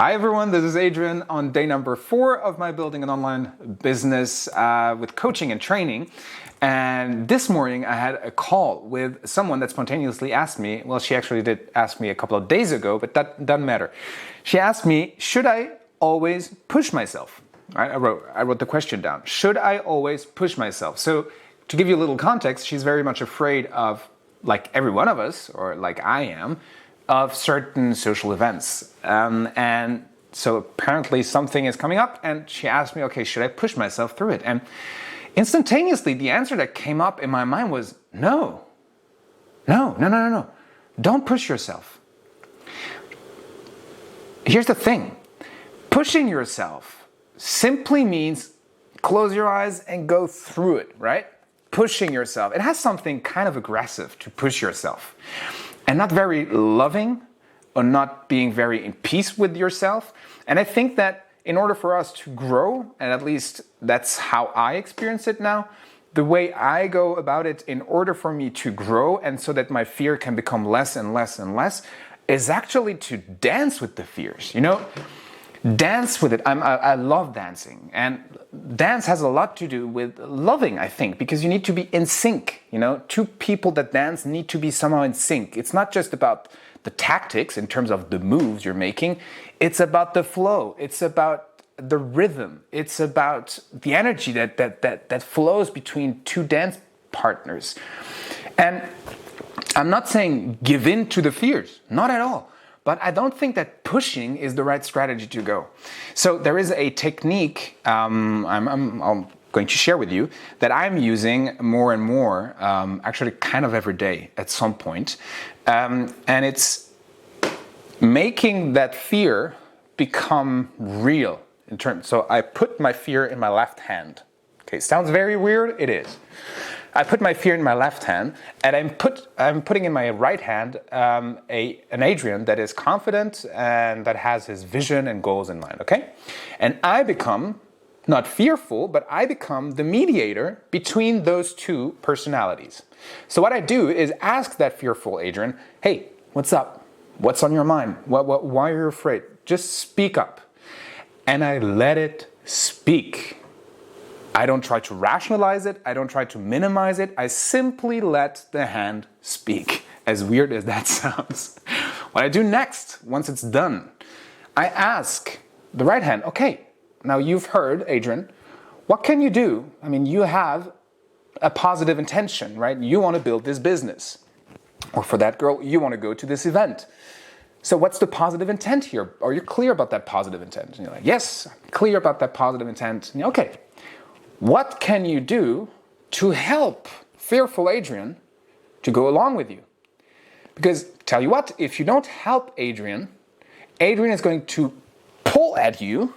Hi everyone, this is Adrian on day number 4 of my building an online business with coaching and training. And this morning I had a call with someone that spontaneously asked me, well, she actually did ask me a couple of days ago, but that doesn't matter. She asked me, should I always push myself? Right? I wrote the question down. Should I always push myself? So to give you a little context, she's very much afraid of, like every one of us, or like I am, of certain social events. And so apparently something is coming up and she asked me, okay, should I push myself through it? And instantaneously, the answer that came up in my mind was no. Don't push yourself. Here's the thing. Pushing yourself simply means close your eyes and go through it, right? Pushing yourself. It has something kind of aggressive to push yourself. And not very loving, or not being very in peace with yourself. And I think that in order for us to grow, and at least that's how I experience it now, the way I go about it in order for me to grow and so that my fear can become less and less and less, is actually to dance with the fears, Dance with it. I love dancing, and dance has a lot to do with loving, I think, because you need to be in sync. Two people that dance need to be somehow in sync. It's not just about the tactics in terms of the moves you're making. It's about the flow. It's about the rhythm. It's about the energy that flows between two dance partners. And I'm not saying give in to the fears, not at all. But I don't think that pushing is the right strategy to go. So there is a technique I'm going to share with you that I'm using more and more, actually kind of every day at some point. And it's making that fear become real. So I put my fear in my left hand. Okay, sounds very weird, it is. I put my fear in my left hand, and I'm putting in my right hand an Adrian that is confident and that has his vision and goals in mind, okay? And I become, not fearful, but I become the mediator between those two personalities. So what I do is ask that fearful Adrian, hey, what's up? What's on your mind? Why are you afraid? Just speak up. And I let it speak. I don't try to rationalize it. I don't try to minimize it. I simply let the hand speak, as weird as that sounds. What I do next, once it's done, I ask the right hand, okay, now you've heard, Adrian, what can you do? I mean, you have a positive intention, right? You want to build this business. Or for that girl, you want to go to this event. So what's the positive intent here? Are you clear about that positive intent? And you're like, yes, I'm clear about that positive intent. And okay. What can you do to help fearful Adrian to go along with you? Because tell you what, if you don't help Adrian, Adrian is going to pull at you,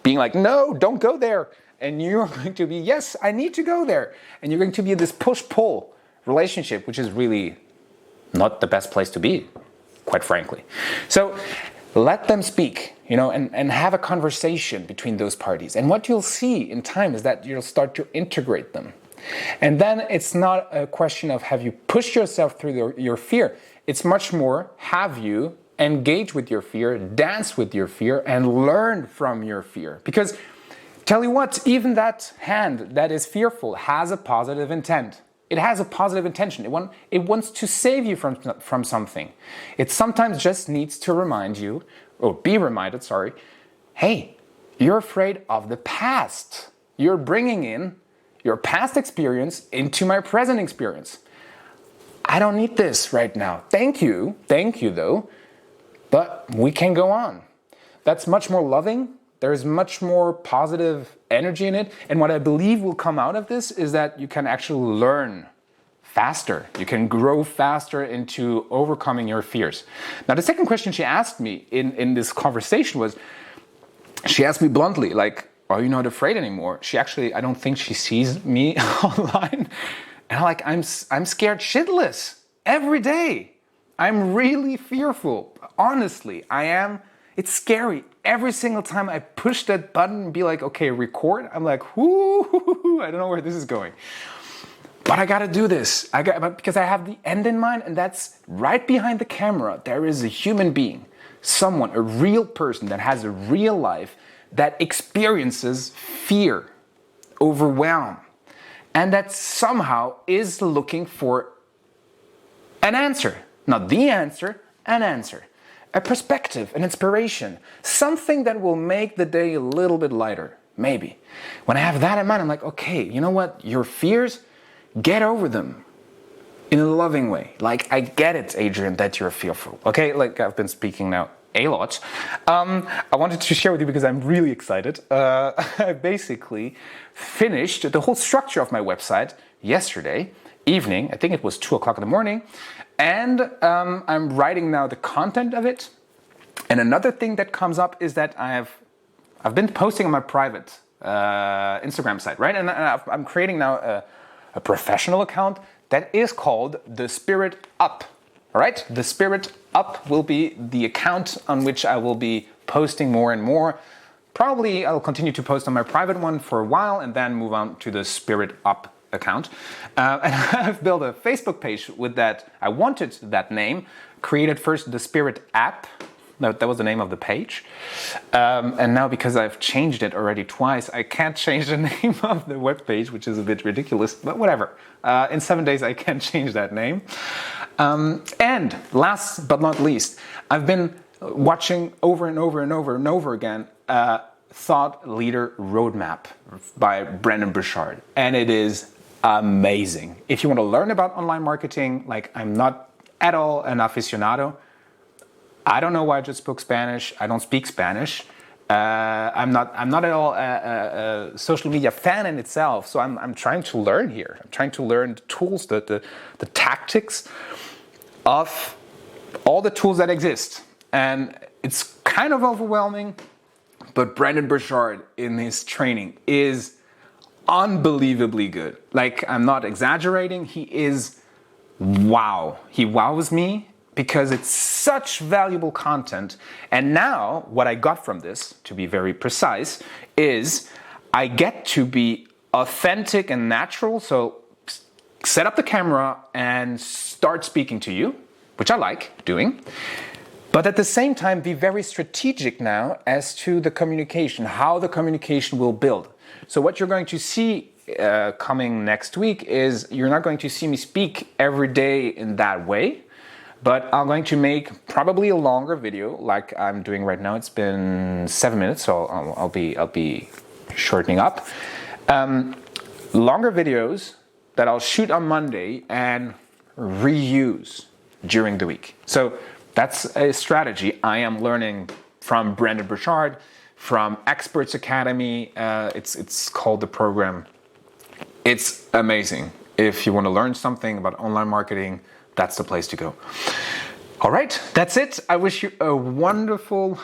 being like, no, don't go there. And you're going to be, yes, I need to go there. And you're going to be in this push-pull relationship, which is really not the best place to be, quite frankly. So let them speak, and have a conversation between those parties. And what you'll see in time is that you'll start to integrate them. And then it's not a question of have you pushed yourself through your fear. It's much more have you engage with your fear, dance with your fear, and learn from your fear. Because tell you what, even that hand that is fearful has a positive intent. It has a positive intention. It wants to save you from something. It sometimes just needs to remind you, or be reminded, hey, you're afraid of the past. You're bringing in your past experience into my present experience. I don't need this right now. Thank you though, but we can go on. That's much more loving. There's much more positive energy in it. And what I believe will come out of this is that you can actually learn faster. You can grow faster into overcoming your fears. Now, the second question she asked me in this conversation was, she asked me bluntly, like, are you not afraid anymore? I don't think she sees me online. And I'm scared shitless every day. I'm really fearful. Honestly, I am. It's scary. Every single time I push that button and be like, okay, record, I'm like, whoo, I don't know where this is going. But I gotta do this. Because I have the end in mind, and that's right behind the camera. There is a human being someone, a real person that has a real life, that experiences fear, overwhelm, and that somehow is looking for an answer. Not the answer, an answer. A perspective, an inspiration, something that will make the day a little bit lighter, maybe. When I have that in mind, I'm like, okay, you know what? Your fears, get over them in a loving way. Like, I get it, Adrian, that you're fearful. Okay, like I've been speaking now a lot. I wanted to share with you because I'm really excited. I basically finished the whole structure of my website yesterday evening. I think it was 2 o'clock in the morning. And I'm writing now the content of it. And another thing that comes up is that I've been posting on my private Instagram site, right? And I'm creating now a professional account that is called The Spirit Up, all right? The Spirit Up will be the account on which I will be posting more and more. Probably I'll continue to post on my private one for a while and then move on to the Spirit Up account. And I've built a Facebook page with that. I wanted that name, created first the Spirit App. That was the name of the page. And now because I've changed it already twice, I can't change the name of the web page, which is a bit ridiculous, but whatever. In 7 days, I can change that name. And last but not least, I've been watching over and over and over and over again Thought Leader Roadmap by Brendond Burchard. And it is amazing. If you want to learn about online marketing, like I'm not at all an aficionado. I don't know why I just spoke Spanish. I don't speak Spanish. I'm not at all a social media fan in itself. So I'm trying to learn here. I'm trying to learn the tools, the tactics of all the tools that exist. And it's kind of overwhelming, but Brendond Burchard in his training is unbelievably good. Like, I'm not exaggerating. He is wow. He wows me because it's such valuable content. And now what I got from this, to be very precise, is I get to be authentic and natural. So set up the camera and start speaking to you, which I like doing. But at the same time, be very strategic now as to the communication, how the communication will build. So what you're going to see coming next week is you're not going to see me speak every day in that way, but I'm going to make probably a longer video like I'm doing right now. It's been 7 minutes, so I'll be shortening up. Longer videos that I'll shoot on Monday and reuse during the week. So that's a strategy I am learning from Brendond Burchard, from Experts Academy. It's called the program. It's amazing. If you want to learn something about online marketing, that's the place to go. All right, that's it. I wish you a wonderful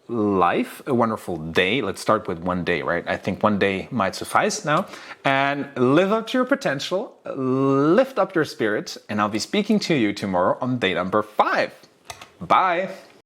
life, a wonderful day. Let's start with one day, right? I think one day might suffice now. And live up to your potential, lift up your spirit, and I'll be speaking to you tomorrow on day number 5. Bye.